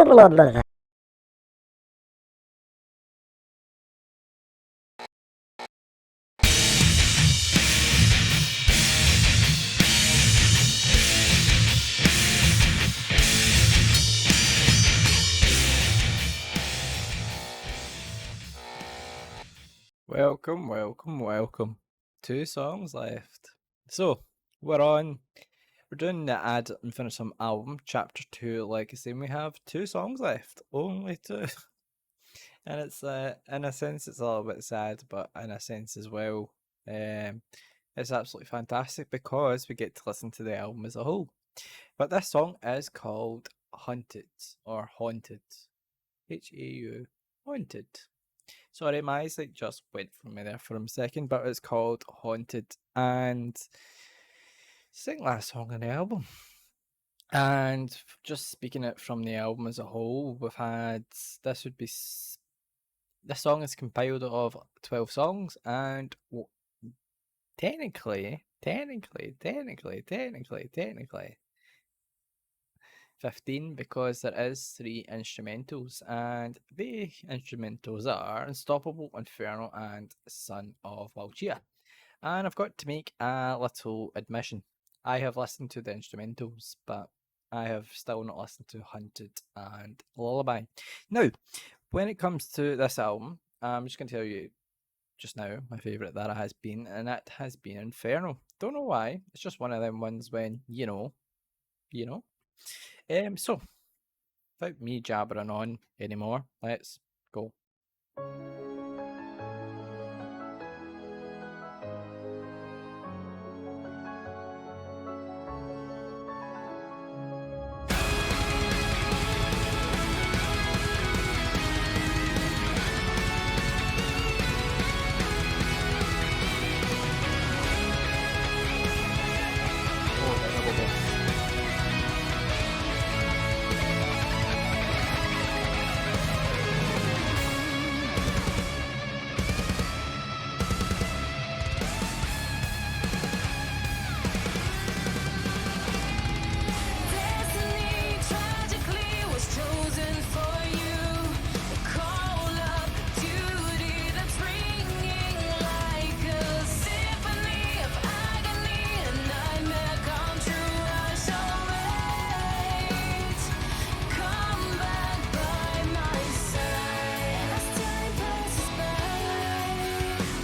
Welcome, welcome, welcome. 2 songs left. So, we're doing the Ad Infinitum album, Chapter 2 Legacy, and we have 2 songs left. Only 2. And it's, in a sense, it's a little bit sad, but in a sense as well, it's absolutely fantastic because we get to listen to the album as a whole. But this song is called Hunted, or Haunted. H-A-U, Haunted. Sorry, my eyesight just went from me there for a second, but it's called Haunted, and second last song on the album. And just speaking it from the album as a whole, we've had this song is compiled of 12 songs, and technically 15 because there is 3 instrumentals, and the instrumentals are Unstoppable, Inferno, and Son of Valkyria. And I've got to make a little admission. I have listened to the instrumentals, but I have still not listened to Hunted and Lullaby. Now, when it comes to this album, I'm just going to tell you just now my favourite that it has been, and it has been Inferno. Don't know why. It's just one of them ones when, you know. So, without me jabbering on anymore, let's go.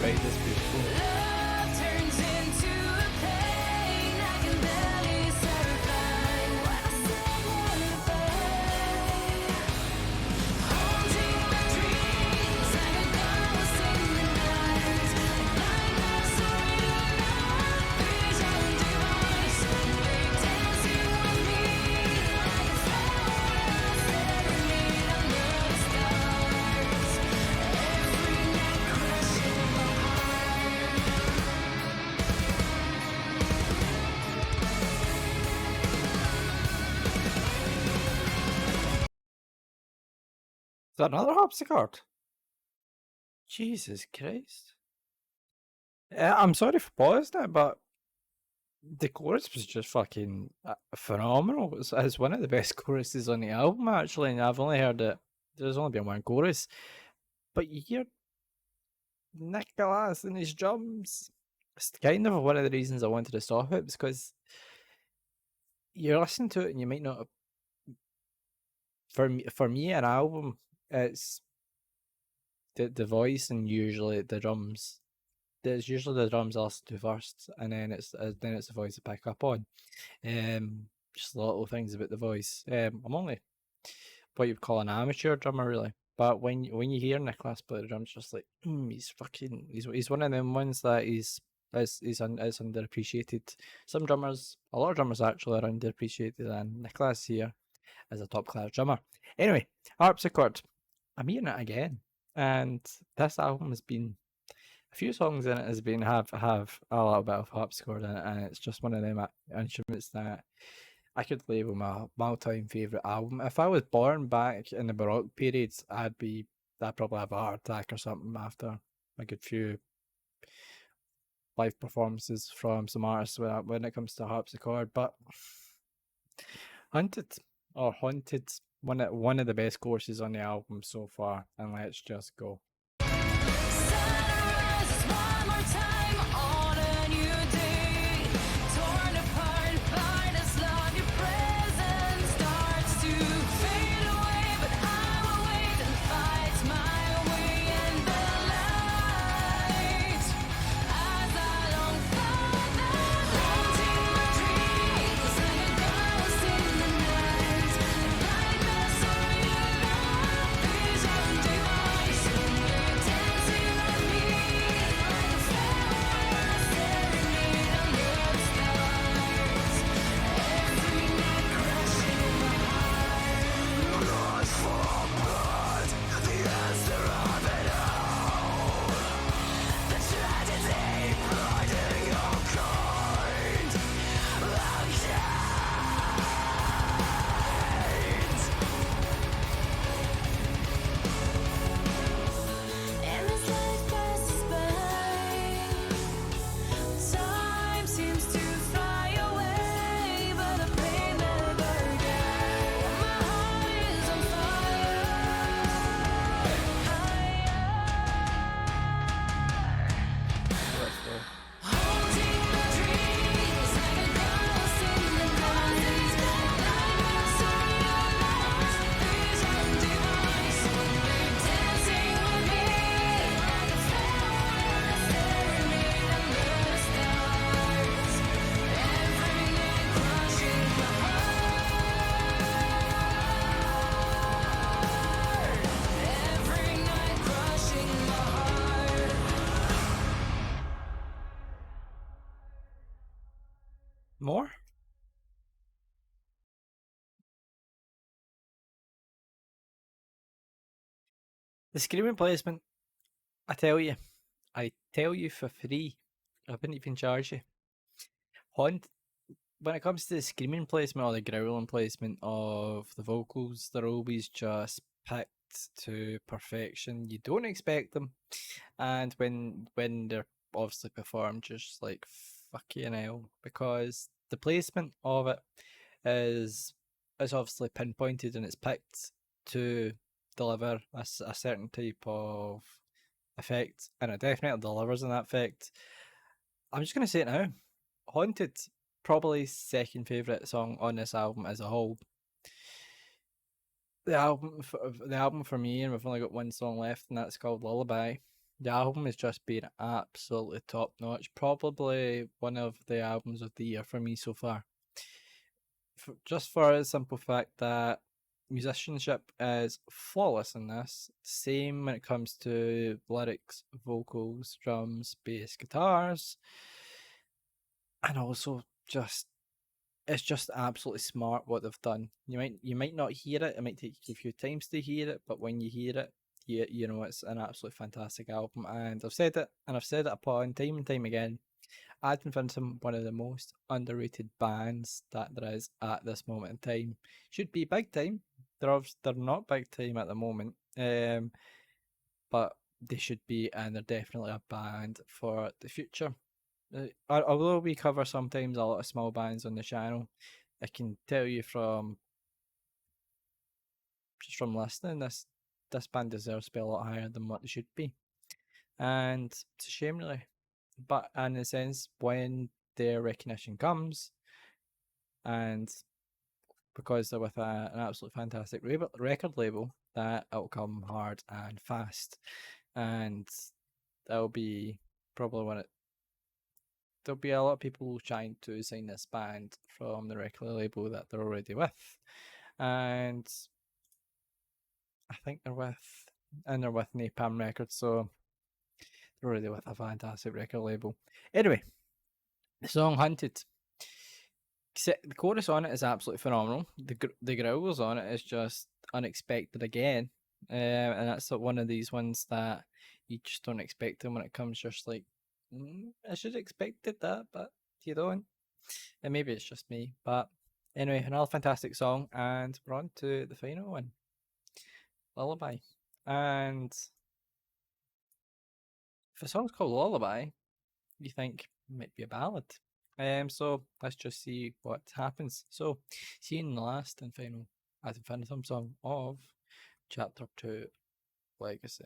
Right, that's beautiful. Love turns into a pain. I can barely survive. What a someone fight. Haunting my dreams like a ghost in the night. Like a surreal vision device. They dancing with me like a flower staring under the stars. Every night crashing my heart. Is that another harpsichord? Jesus Christ. I'm sorry for pausing it, but the chorus was just fucking phenomenal. It's one of the best choruses on the album, actually, and I've only heard it. There's only been one chorus. But you hear Nicholas and his drums. It's kind of one of the reasons I wanted to stop it, because you're listening to it and you might not. For me, an album, it's the voice and usually the drums. There's usually the drums I listen to first, and then it's the voice I pick up on. Just little things about the voice. I'm only what you'd call an amateur drummer, really. But when you hear Nicholas play the drums, just like he's one of them ones that is underappreciated. Some drummers, a lot of drummers actually, are underappreciated, and Nicholas here is a top class drummer. Anyway, harpsichord. I'm hearing it again, and this album has been a few songs in it has been have a little bit of harpsichord in it, and it's just one of them instruments that I could label my all-time favourite album. If I was born back in the Baroque periods, I'd probably have a heart attack or something after a good few live performances from some artists when it comes to harpsichord. But Haunted, One of the best courses on the album so far, and let's just go. Sunrise is one more time on a new day. Torn apart by this love, your presence starts to fade away. But I will wait and fight my way in the light. As I long for that haunting my dreams, like a ghost in the night. The brightness of your love, vision divine, slowly dancing on me, like a farewell serenade under the stars. Every night crushing my heart. The tragedy blinding your kind. And as life passes by, time seems to fly away, but the pain never dies. My heart is on fire. Let's go. Haunting my dreams like a ghost in the night. Brightness of your light, vision divine, slowly dancing with me, like a farewell serenade under the stars. Every night crushing my heart. Every night crushing my heart. More? The screaming placement, I tell you for free. I wouldn't even charge you. When it comes to the screaming placement or the growling placement of the vocals, they're always just picked to perfection. You don't expect them, and when they're obviously performed, just like fucking hell, because the placement of it is obviously pinpointed and it's picked to deliver a certain type of effect, and it definitely delivers on that effect. I'm just gonna say it now. Haunted, probably second favorite song on this album as a whole. The album for me, and we've only got one song left, and that's called Lullaby. The album has just been absolutely top notch. Probably one of the albums of the year for me so far. Just for the simple fact that musicianship is flawless in this. Same when it comes to lyrics, vocals, drums, bass, guitars, and also just it's just absolutely smart what they've done. You might not hear it. It might take you a few times to hear it, but when you hear it, you know it's an absolutely fantastic album. And I've said it, and I've said it upon time and time again. Ad Infinitum, one of the most underrated bands that there is at this moment in time. Should be big time. They're not big time at the moment, but they should be, and they're definitely a band for the future. Although we cover sometimes a lot of small bands on the channel, I can tell you from just from listening, this band deserves to be a lot higher than what they should be, and it's a shame really. But in a sense, when their recognition comes, and because they're with an absolutely fantastic record label, that it'll come hard and fast, and that'll be probably one of there'll be a lot of people trying to sign this band from the record label that they're already with, and I think they're with Napalm Records, so they're already with a fantastic record label. Anyway, the song "Hunted." The chorus on it is absolutely phenomenal. The growls on it is just unexpected again, and that's one of these ones that you just don't expect them when it comes. Just like I should have expected that, but you don't. And maybe it's just me. But anyway, another fantastic song, and we're on to the final one, Lullaby. And if a song's called Lullaby, you think it might be a ballad. So let's just see what happens. So, see you in the last and final Ad Infinitum song of Chapter 2 Legacy.